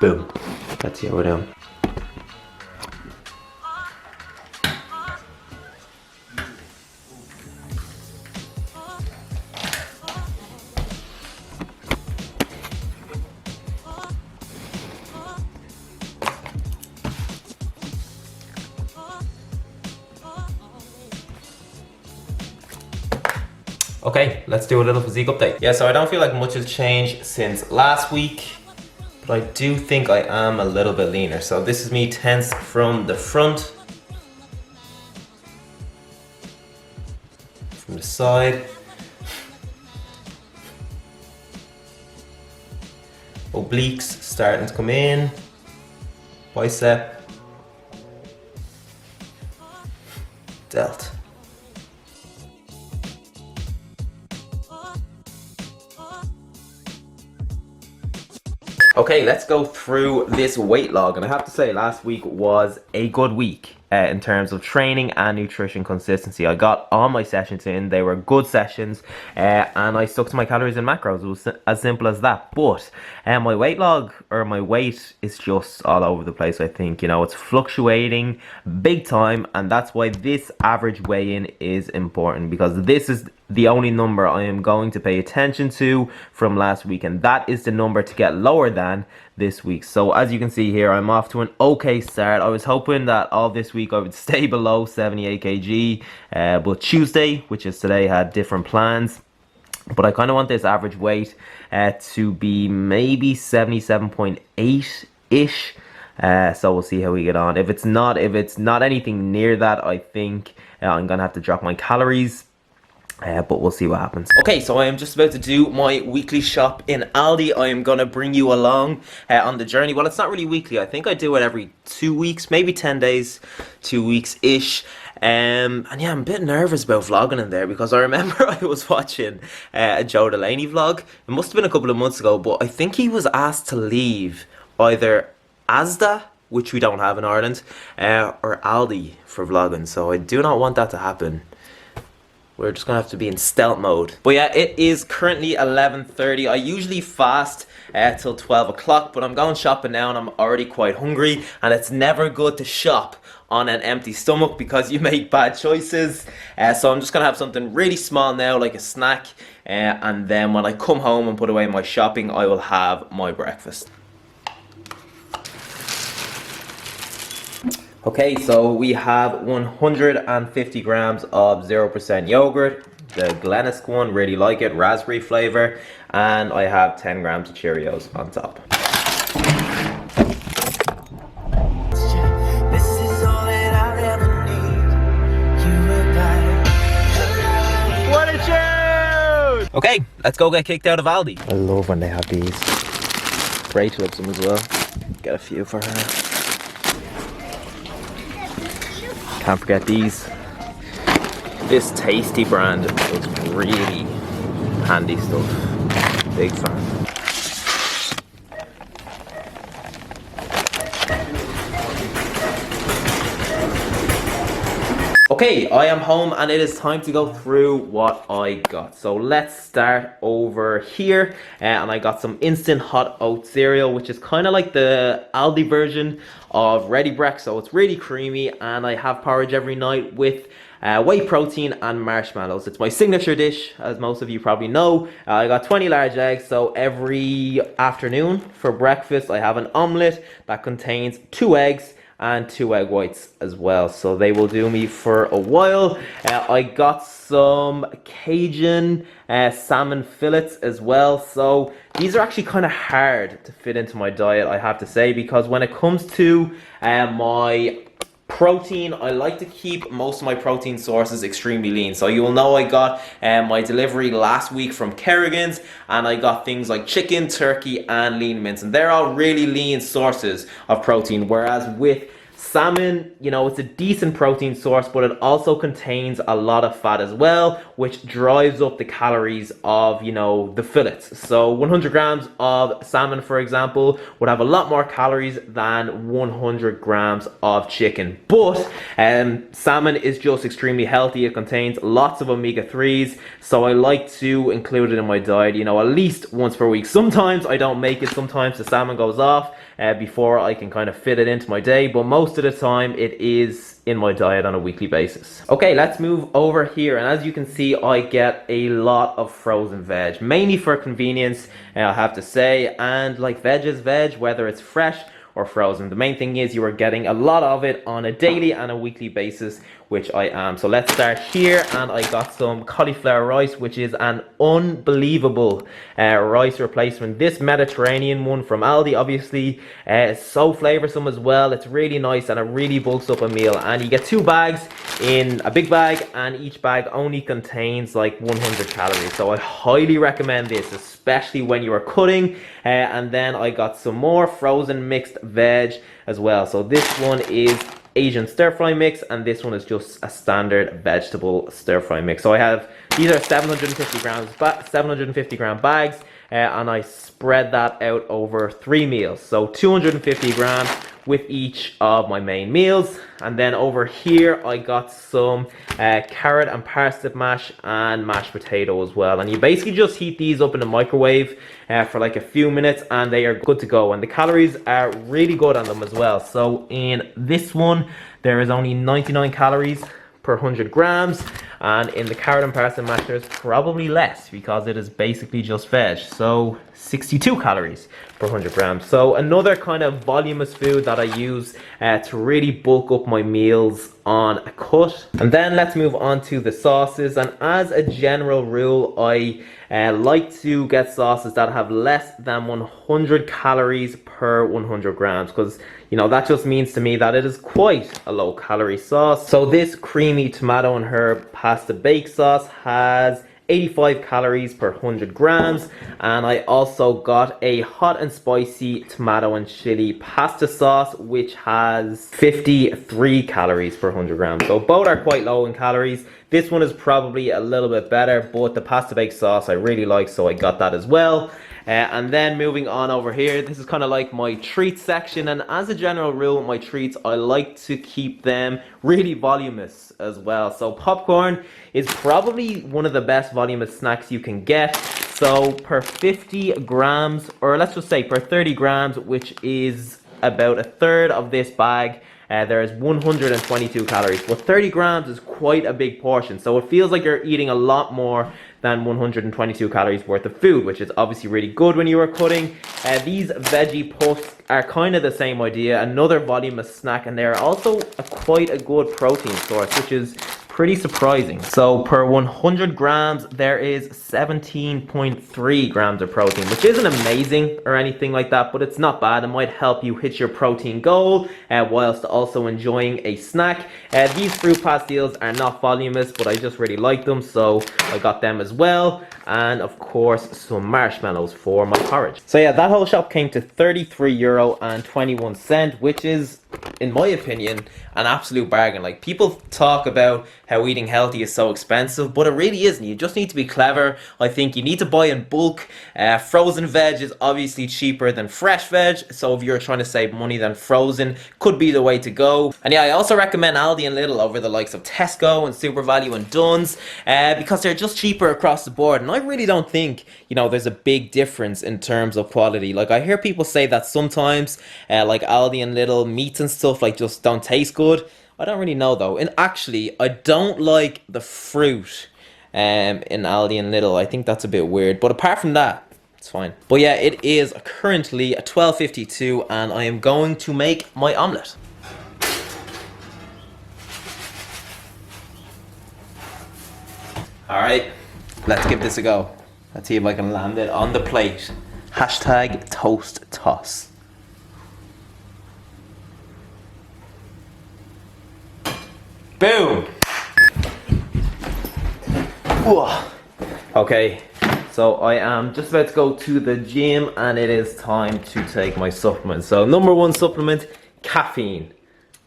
Boom. Let's see how we're doing. Okay, let's do a little physique update. Yeah, so I don't feel like much has changed since last week, but I do think I am a little bit leaner. So this is me tense from the front, from the side, obliques starting to come in, bicep, delt. Okay, let's go through this weight log, and I have to say last week was a good week in terms of training and nutrition consistency. I got all my sessions in, they were good sessions, and I stuck to my calories and macros. It was as simple as that. But my weight log, or my weight, is just all over the place. I think, you know, it's fluctuating big time, and that's why this average weigh-in is important, because this is the only number I am going to pay attention to from last week, and that is the number to get lower than this week. So as you can see here, I'm off to an okay start. I was hoping that all this week I would stay below 78 kg, but Tuesday, which is today, had different plans. But I kind of want this average weight to be maybe 77.8-ish. So we'll see how we get on. If it's not anything near that, I think I'm gonna have to drop my calories. But we'll see what happens. Okay, so I am just about to do my weekly shop in Aldi. I am going to bring you along on the journey. Well, it's not really weekly. I think I do it every 2 weeks, maybe 10 days, 2 weeks-ish. And yeah, I'm a bit nervous about vlogging in there, because I remember I was watching a Joe Delaney vlog. It must have been a couple of months ago, but I think he was asked to leave either Asda, which we don't have in Ireland, or Aldi for vlogging. So I do not want that to happen. We're just gonna have to be in stealth mode. But yeah, it is currently 11:30. I usually fast till 12 o'clock, but I'm going shopping now and I'm already quite hungry, and it's never good to shop on an empty stomach because you make bad choices. So I'm just gonna have something really small now, like a snack, and then when I come home and put away my shopping, I will have my breakfast. Okay, so we have 150 grams of 0% yogurt, the Glennisk one, really like it, raspberry flavor, and I have 10 grams of Cheerios on top. What a tune! Okay, let's go get kicked out of Aldi. I love when they have these. Rachel loves them as well. Get a few for her. Can't forget these. This Tasty brand is really handy stuff. Big fan. Okay, I am home and it is time to go through what I got. So let's start over here. And I got some instant hot oat cereal, which is kind of like the Aldi version of Ready Break. So it's really creamy, and I have porridge every night with whey protein and marshmallows. It's my signature dish, as most of you probably know. I got 20 large eggs, so every afternoon for breakfast I have an omelette that contains 2 eggs and 2 egg whites as well, so they will do me for a while. I got some Cajun salmon fillets as well, so these are actually kind of hard to fit into my diet, I have to say, because when it comes to my protein, I like to keep most of my protein sources extremely lean. So you will know I got my delivery last week from Kerrigan's, and I got things like chicken, turkey and lean mince, and they're all really lean sources of protein, whereas with Salmon, you know, it's a decent protein source, but it also contains a lot of fat as well, which drives up the calories of, you know, the fillets. So 100 grams of salmon, for example, would have a lot more calories than 100 grams of chicken. But salmon is just extremely healthy. It contains lots of omega-3s, so I like to include it in my diet, you know, at least once per week. Sometimes I don't make it, sometimes the salmon goes off before I can kind of fit it into my day, but most of the time it is in my diet on a weekly basis. Okay, let's move over here, and as you can see, I get a lot of frozen veg, mainly for convenience, I have to say, and like veg is veg, whether it's fresh or frozen. The main thing is you are getting a lot of it on a daily and a weekly basis, which I am. So let's start here, and I got some cauliflower rice, which is an unbelievable rice replacement. This Mediterranean one from Aldi, obviously, is so flavoursome as well. It's really nice and it really bulks up a meal. And you get 2 bags in a big bag, and each bag only contains like 100 calories. So I highly recommend this, especially when you are cutting. And then I got some more frozen mixed veg as well. So this one is Asian stir fry mix, and this one is just a standard vegetable stir fry mix. So I have, these are 750 gram bags, and I spread that out over 3 meals. So 250 grams with each of my main meals. And then over here I got some carrot and parsnip mash and mashed potato as well. And you basically just heat these up in the microwave for like a few minutes, and they are good to go. And the calories are really good on them as well. So in this one there is only 99 calories per 100 grams, and in the carrot and parsnip mash there's probably less because it is basically just veg. So 62 calories per 100 grams. So another kind of voluminous food that I use to really bulk up my meals on a cut. And then let's move on to the sauces. And as a general rule, I like to get sauces that have less than 100 calories per 100 grams, because you know that just means to me that it is quite a low calorie sauce. So this creamy tomato and herb pasta bake sauce has 85 calories per 100 grams, and I also got a hot and spicy tomato and chili pasta sauce which has 53 calories per 100 grams. So both are quite low in calories. This one is probably a little bit better, but the pasta bake sauce I really like, so I got that as well. And then moving on over here, this is kind of like my treats section, and as a general rule, my treats, I like to keep them really voluminous as well. So popcorn is probably one of the best voluminous snacks you can get. So per 50 grams, or let's just say per 30 grams, which is about a third of this bag, there is 122 calories, but 30 grams is quite a big portion, so it feels like you're eating a lot more than 122 calories worth of food, which is obviously really good when you are cutting. These veggie puffs are kind of the same idea, another voluminous snack, and they're also quite a good protein source, which is pretty surprising. So per 100 grams there is 17.3 grams of protein, which isn't amazing or anything like that, but it's not bad. It might help you hit your protein goal whilst also enjoying a snack. These fruit pastilles are not voluminous, but I just really like them, so I got them as well. And of course some marshmallows for my porridge. So yeah, that whole shop came to €33.21, which is, in my opinion, an absolute bargain. Like, people talk about how eating healthy is so expensive, but it really isn't. You just need to be clever. I think you need to buy in bulk. Frozen veg is obviously cheaper than fresh veg, so if you're trying to save money, then frozen could be the way to go. And yeah, I also recommend Aldi and Lidl over the likes of Tesco and Super Value and Dunnes, because they're just cheaper across the board. And I really don't think, you know, there's a big difference in terms of quality. Like, I hear people say that sometimes like Aldi and Lidl meats and stuff like just don't taste good. I don't really know though. And actually, I don't like the fruit in Aldi and Lidl. I think that's a bit weird, but apart from that, it's fine. But yeah, it is currently 12:52 and I am going to make my omelette. Alright, let's give this a go. Let's see if I can land it on the plate. Hashtag toast toss. Boom! Whoa. Okay, so I am just about to go to the gym and it is time to take my supplement. So number one supplement, caffeine.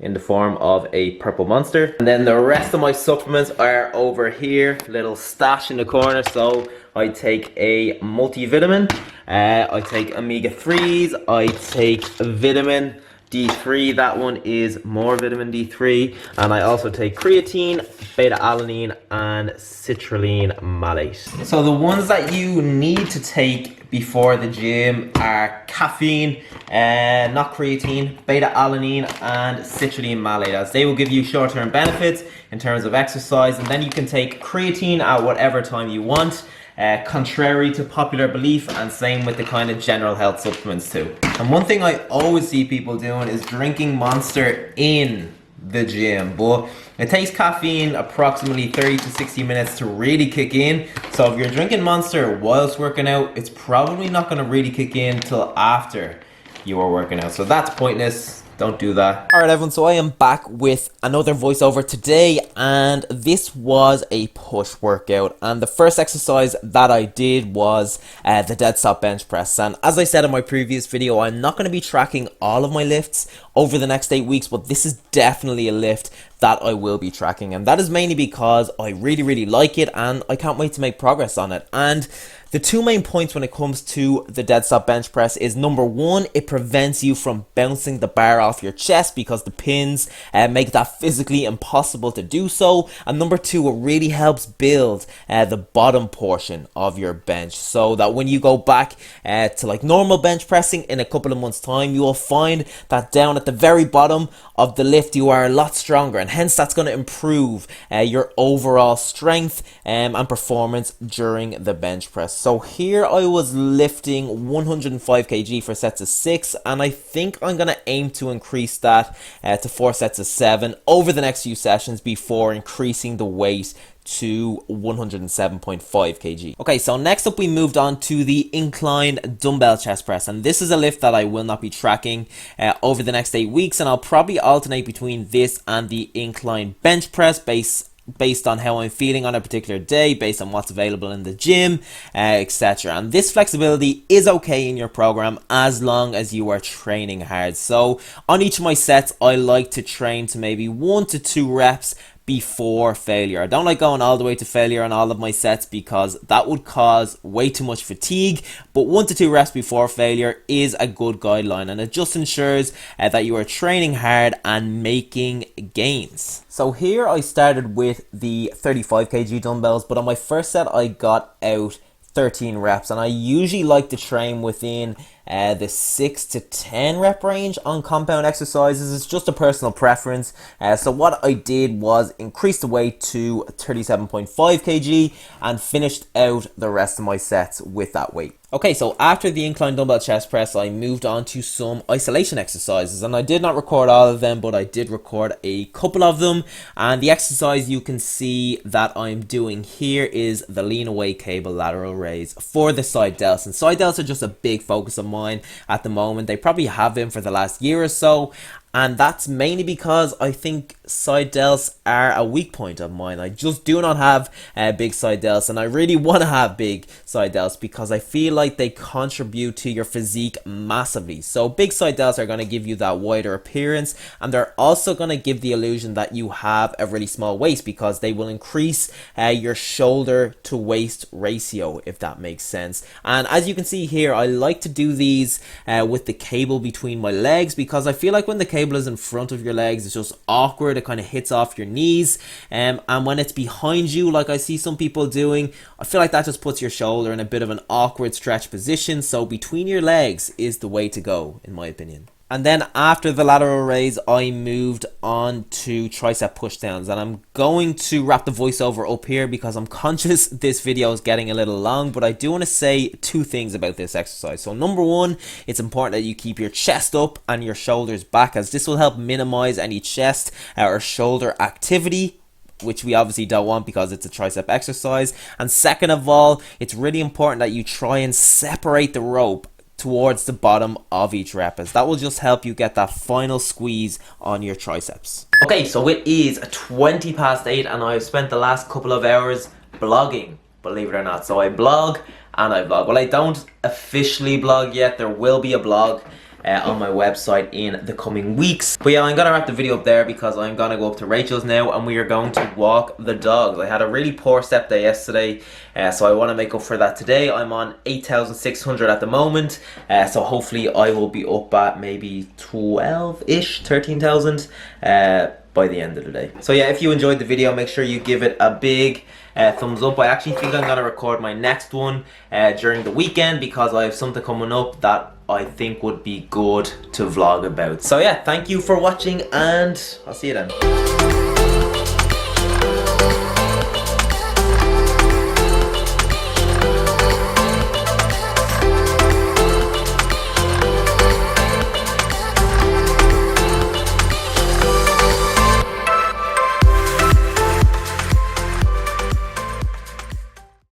in the form of a purple monster. And then the rest of my supplements are over here, little stash in the corner. So I take a multivitamin, I take omega-3s, I take vitamin D3, that one is more vitamin D3, and I also take creatine, beta-alanine, and citrulline malate. So the ones that you need to take before the gym are caffeine, not creatine, beta-alanine, and citrulline malate, as they will give you short-term benefits in terms of exercise. And then you can take creatine at whatever time you want, contrary to popular belief, and same with the kind of general health supplements too. And one thing I always see people doing is drinking Monster in the gym, but it takes caffeine approximately 30 to 60 minutes to really kick in. So if you're drinking Monster whilst working out, it's probably not going to really kick in till after you are working out. So that's pointless. Don't do that. Alright everyone, so I am back with another voiceover today, and this was a push workout, and the first exercise that I did was the dead stop bench press. And as I said in my previous video, I'm not going to be tracking all of my lifts over the next 8 weeks, but this is definitely a lift that I will be tracking, and that is mainly because I really like it and I can't wait to make progress on it. And the two main points when it comes to the dead stop bench press is, number one, it prevents you from bouncing the bar off your chest because the pins make that physically impossible to do so. And number two, it really helps build the bottom portion of your bench, so that when you go back to like normal bench pressing in a couple of months time, you will find that down at the very bottom of the lift you are a lot stronger, and hence that's going to improve your overall strength and performance during the bench press. So here I was lifting 105 kg for sets of 6, and I think I'm going to aim to increase that to 4 sets of 7 over the next few sessions before increasing the weight to 107.5 kg. Okay, so next up we moved on to the inclined dumbbell chest press, and this is a lift that I will not be tracking over the next 8 weeks, and I'll probably alternate between this and the inclined bench press based on how I'm feeling on a particular day, based on what's available in the gym, etc. And this flexibility is okay in your program as long as you are training hard. So on each of my sets, I like to train to maybe 1 to 2 reps before failure. I don't like going all the way to failure on all of my sets because that would cause way too much fatigue, but 1 to 2 reps before failure is a good guideline, and it just ensures that you are training hard and making gains. So here I started with the 35 kg dumbbells, but on my first set I got out 13 reps, and I usually like to train within the 6 to 10 rep range on compound exercises. It's just a personal preference. So what I did was increase the weight to 37.5 kg and finished out the rest of my sets with that weight. Okay, so after the incline dumbbell chest press, I moved on to some isolation exercises, and I did not record all of them, but I did record a couple of them. And the exercise you can see that I'm doing here is the lean away cable lateral raise for the side delts. And side delts are just a big focus of mine at the moment. They probably have been for the last year or so, and that's mainly because I think side delts are a weak point of mine. I just do not have big side delts, and I really want to have big side delts because I feel like they contribute to your physique massively. So big side delts are going to give you that wider appearance, and they're also going to give the illusion that you have a really small waist because they will increase your shoulder to waist ratio, if that makes sense. And as you can see here, I like to do these with the cable between my legs because I feel like when the cable is in front of your legs, it's just awkward. It kind of hits off your knees, and when it's behind you, like I see some people doing, I feel like that just puts your shoulder in a bit of an awkward stretch position. So between your legs is the way to go, in my opinion. And then after the lateral raise, I moved on to tricep pushdowns, and I'm going to wrap the voiceover up here because I'm conscious this video is getting a little long, but I do want to say 2 things about this exercise. So number one, it's important that you keep your chest up and your shoulders back, as this will help minimize any chest or shoulder activity, which we obviously don't want because it's a tricep exercise. And second of all, it's really important that you try and separate the rope towards the bottom of each rep, as that will just help you get that final squeeze on your triceps. Okay, so it is 20 past 8 and I've spent the last couple of hours blogging, believe it or not. So I blog and I vlog. Well, I don't officially blog yet. There will be a blog on my website in the coming weeks. But yeah, I'm gonna wrap the video up there because I'm gonna go up to Rachel's now and we are going to walk the dogs. I had a really poor step day yesterday, so I want to make up for that today. I'm on 8,600 at the moment, so hopefully I will be up at maybe 12-ish, 13,000 by the end of the day. So yeah, if you enjoyed the video, make sure you give it a big thumbs up. I actually think I'm gonna record my next one during the weekend because I have something coming up that I think would be good to vlog about. So yeah, thank you for watching and I'll see you then.